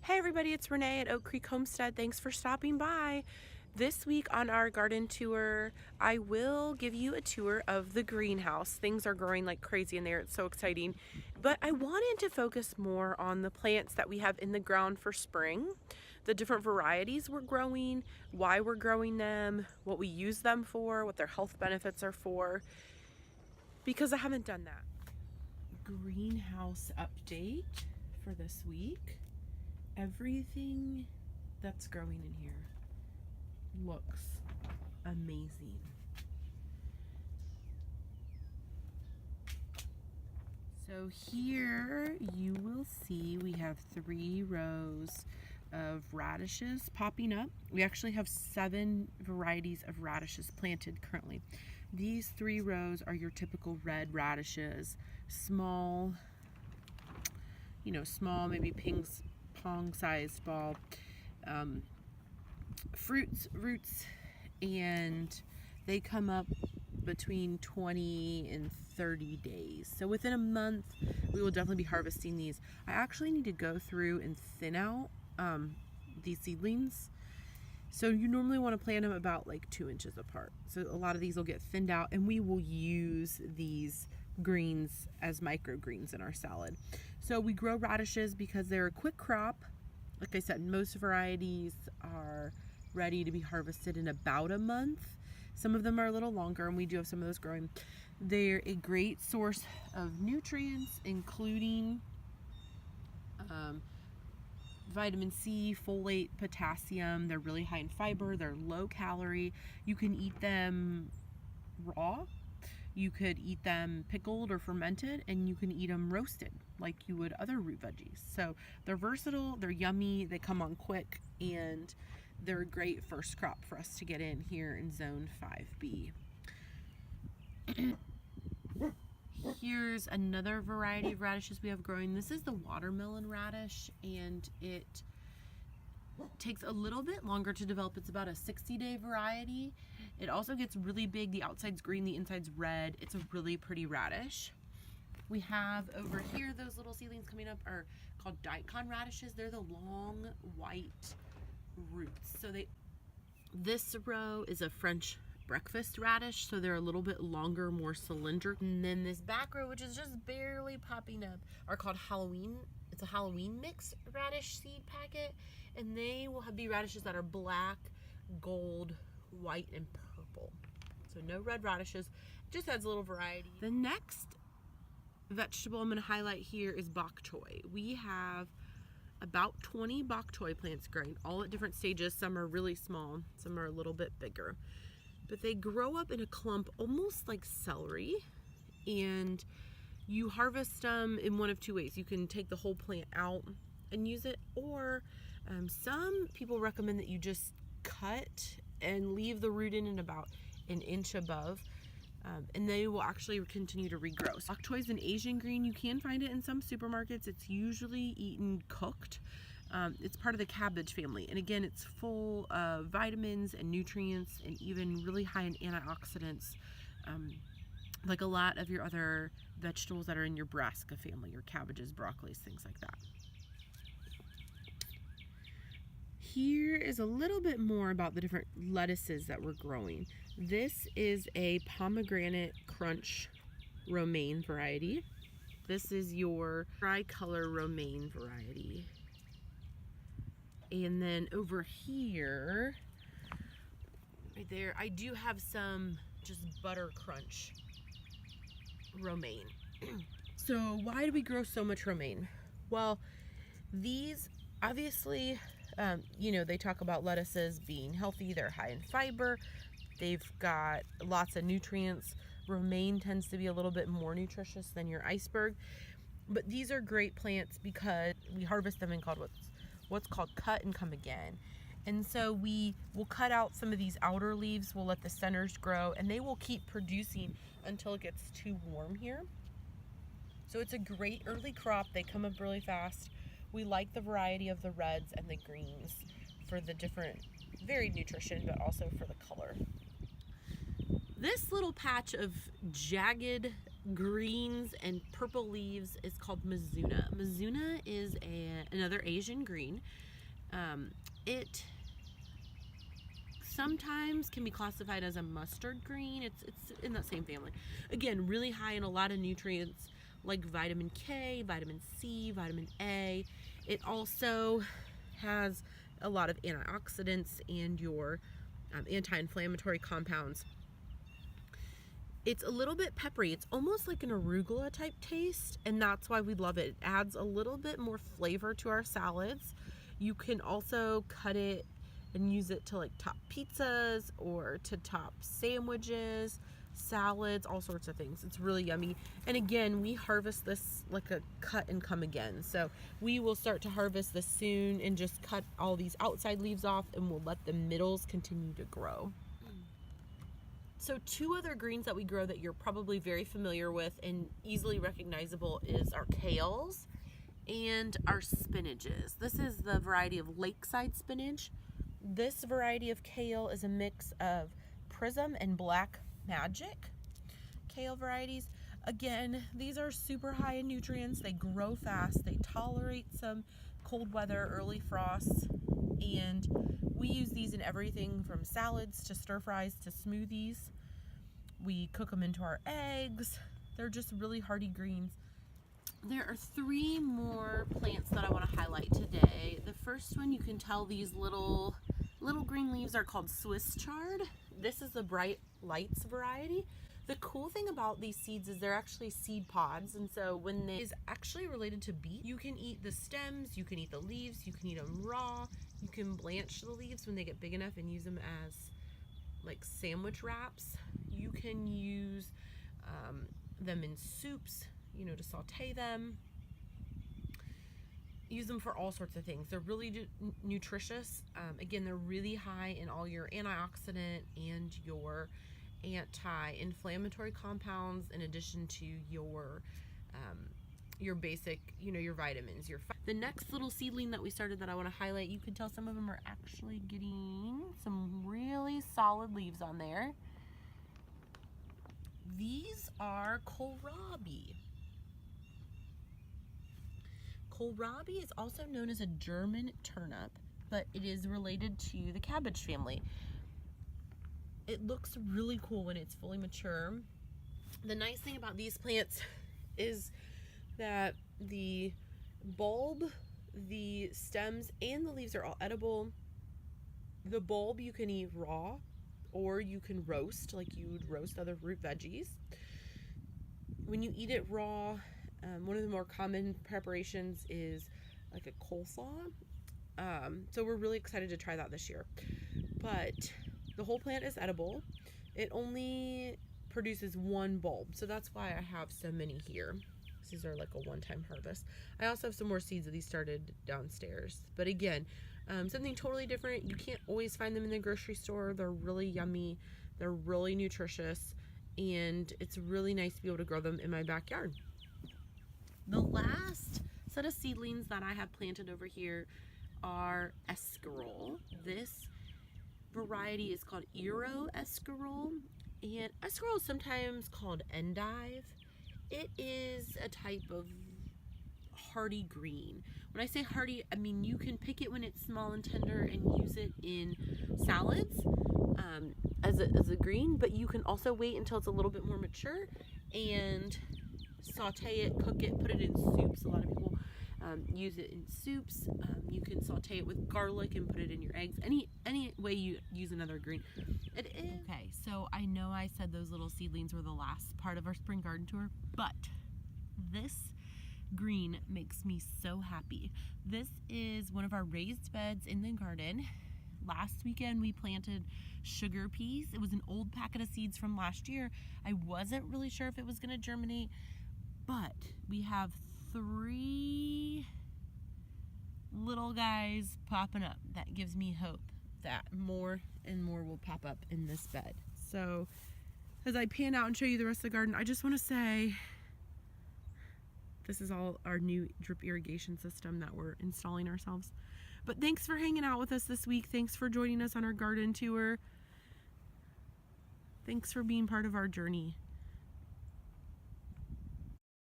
Hey everybody, it's Renee at Oak Creek Homestead. Thanks for stopping by. This week on our garden tour, I will give you a tour of the greenhouse. Things are growing like crazy in there. It's so exciting. But I wanted to focus more on the plants that we have in the ground for spring, the different varieties we're growing, why we're growing them, what we use them for, what their health benefits are for, because I haven't done that. Greenhouse update for this week. Everything that's growing in here looks amazing. So here you will see we have 3 rows of radishes popping up. We actually have 7 varieties of radishes planted currently. These 3 rows are your typical red radishes, small, small, maybe pong-sized ball, roots, and they come up between 20 and 30 days. So within a month, we will definitely be harvesting these. I actually need to go through and thin out these seedlings. So you normally want to plant them about like 2 inches apart. So a lot of these will get thinned out, and we will use these greens as microgreens in our salad. So we grow radishes because they're a quick crop. Like I said, most varieties are ready to be harvested in about a month. Some of them are a little longer, and we do have some of those growing. They're a great source of nutrients, including vitamin C, folate, potassium. They're really high in fiber. They're low calorie. You can eat them raw. You could eat them pickled or fermented, and you can eat them roasted like you would other root veggies. So they're versatile, they're yummy, they come on quick, and they're a great first crop for us to get in here in Zone 5B. Here's another variety of radishes we have growing. This is the watermelon radish, and it takes a little bit longer to develop. It's about a 60-day variety. It also gets really big. The outside's green, the inside's red. It's a really pretty radish. We have over here, those little seedlings coming up are called daikon radishes. They're the long white roots. So this row is a French breakfast radish, so they're a little bit longer, more cylindrical. And then this back row, which is just barely popping up, are called Halloween. It's a Halloween mix radish seed packet, and they will be radishes that are black, gold, white, and purple. So no red radishes, just adds a little variety. The next vegetable I'm going to highlight here is bok choy. We have about 20 bok choy plants growing, all at different stages. Some are really small, some are a little bit bigger. But they grow up in a clump almost like celery, and you harvest them in one of 2 ways. You can take the whole plant out and use it, or some people recommend that you just cut and leave the root in about an inch above, and they will actually continue to regrow. Bok choy is an Asian green. You can find it in some supermarkets. It's usually eaten cooked. It's part of the cabbage family, and again, it's full of vitamins and nutrients, and even really high in antioxidants, like a lot of your other vegetables that are in your brassica family, your cabbages, broccolis, things like that. Here is a little bit more about the different lettuces that we're growing. This is a pomegranate crunch romaine variety. This is your tricolor romaine variety. And then over here, right there, I do have some just butter crunch romaine. So why do we grow so much romaine? Well, these obviously, they talk about lettuces being healthy. They're high in fiber. They've got lots of nutrients. Romaine tends to be a little bit more nutritious than your iceberg. But these are great plants because we harvest them in what's called cut and come again. And so we will cut out some of these outer leaves, we'll let the centers grow, and they will keep producing until it gets too warm here. So it's a great early crop. They come up really fast. We like the variety of the reds and the greens for the different varied nutrition, but also for the color. This little patch of jagged greens and purple leaves is called Mizuna. Mizuna is another Asian green. It sometimes can be classified as a mustard green. It's in that same family. Again, really high in a lot of nutrients like vitamin K, vitamin C, vitamin A. It also has a lot of antioxidants and your anti-inflammatory compounds. It's a little bit peppery. It's almost like an arugula type taste, and that's why we love it. It adds a little bit more flavor to our salads. You can also cut it and use it to like top pizzas or to top sandwiches, salads, all sorts of things. It's really yummy. And again, we harvest this like a cut and come again. So we will start to harvest this soon and just cut all these outside leaves off, and we'll let the middles continue to grow. So 2 other greens that we grow that you're probably very familiar with and easily recognizable is our kales and our spinaches. This is the variety of lakeside spinach. This variety of kale is a mix of Prism and Black Magic kale varieties. Again, these are super high in nutrients. They grow fast. They tolerate some cold weather, early frosts, and we use these in everything from salads to stir fries to smoothies. We cook them into our eggs. They're just really hearty greens. There are 3 more plants that I want to highlight today. The first one, you can tell these little green leaves are called Swiss chard. This is the Bright Lights variety. The cool thing about these seeds is they're actually seed pods, and so when they is actually related to beet, you can eat the stems, you can eat the leaves, you can eat them raw, you can blanch the leaves when they get big enough and use them as like sandwich wraps. You can use them in soups, to saute them. Use them for all sorts of things. They're really nutritious. Again, they're really high in all your antioxidant and your anti-inflammatory compounds, in addition to your basic, your vitamins. The next little seedling that we started that I want to highlight, you can tell some of them are actually getting some really solid leaves on there. These are kohlrabi. Kohlrabi is also known as a German turnip, but it is related to the cabbage family. It looks really cool when it's fully mature. The nice thing about these plants is that the bulb, the stems, and the leaves are all edible. The bulb you can eat raw, or you can roast like you would roast other root veggies. When you eat it raw, one of the more common preparations is like a coleslaw. So we're really excited to try that this year. But the whole plant is edible. It only produces 1 bulb, so that's why I have so many here. These are like a one-time harvest. I also have some more seeds of these started downstairs. But again, something totally different. You can't always find them in the grocery store. They're really yummy. They're really nutritious. And it's really nice to be able to grow them in my backyard. The last set of seedlings that I have planted over here are escarole. This variety is called Euro escarole. And escarole is sometimes called endive. It is a type of hardy green. When I say hardy, I mean you can pick it when it's small and tender and use it in salads as a green, but you can also wait until it's a little bit more mature and saute it, cook it, put it in soups. A lot of people use it in soups. You can saute it with garlic and put it in your eggs. Any way you use another green. It is. Okay, so I know I said those little seedlings were the last part of our spring garden tour, but this green makes me so happy. This is one of our raised beds in the garden. Last weekend we planted sugar peas. It was an old packet of seeds from last year. I wasn't really sure if it was going to germinate, but we have 3 little guys popping up. That gives me hope that more and more will pop up in this bed. So as I pan out and show you the rest of the garden, I just want to say this is all our new drip irrigation system that we're installing ourselves. But thanks for hanging out with us this week. Thanks for joining us on our garden tour. Thanks for being part of our journey.